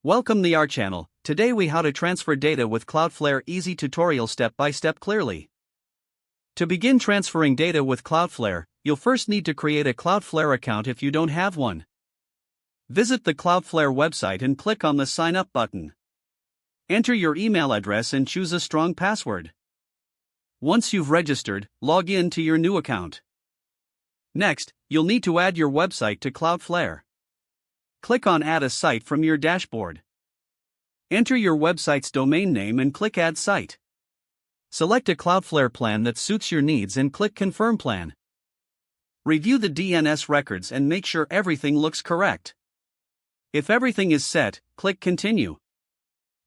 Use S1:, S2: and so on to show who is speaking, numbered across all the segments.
S1: Welcome to our channel. Today we how to transfer data with Cloudflare easy tutorial step by step clearly. To begin transferring data with Cloudflare, you'll first need to create a Cloudflare account if you don't have one. Visit the Cloudflare website and click on the sign up button. Enter your email address and choose a strong password. Once you've registered, log in to your new account. Next, you'll need to add your website to Cloudflare. Click on Add a Site from your dashboard. Enter your website's domain name and click Add Site. Select a Cloudflare plan that suits your needs and click Confirm Plan. Review the DNS records and make sure everything looks correct. If everything is set, click Continue.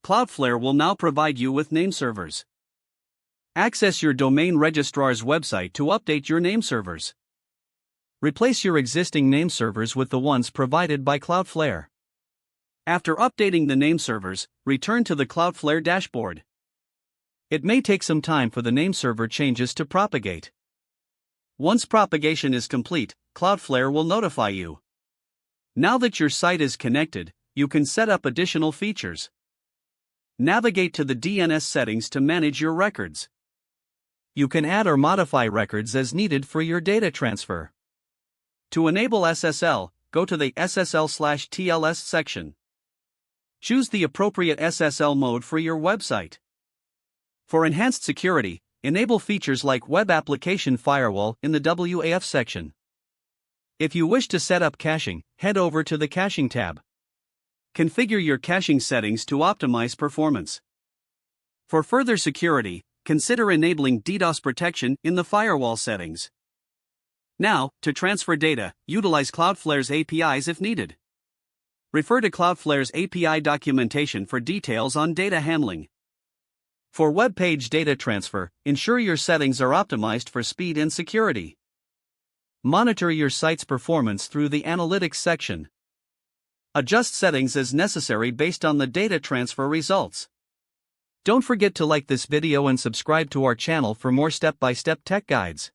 S1: Cloudflare will now provide you with name servers. Access your domain registrar's website to update your name servers. Replace your existing name servers with the ones provided by Cloudflare. After updating the name servers, return to the Cloudflare dashboard. It may take some time for the name server changes to propagate. Once propagation is complete, Cloudflare will notify you. Now that your site is connected, you can set up additional features. Navigate to the DNS settings to manage your records. You can add or modify records as needed for your data transfer. To enable SSL, go to the SSL/TLS section. Choose the appropriate SSL mode for your website. For enhanced security, enable features like Web Application Firewall in the WAF section. If you wish to set up caching, head over to the Caching tab. Configure your caching settings to optimize performance. For further security, consider enabling DDoS protection in the firewall settings. Now, to transfer data, utilize Cloudflare's APIs if needed. Refer to Cloudflare's API documentation for details on data handling. For web page data transfer, ensure your settings are optimized for speed and security. Monitor your site's performance through the Analytics section. Adjust settings as necessary based on the data transfer results. Don't forget to like this video and subscribe to our channel for more step-by-step tech guides.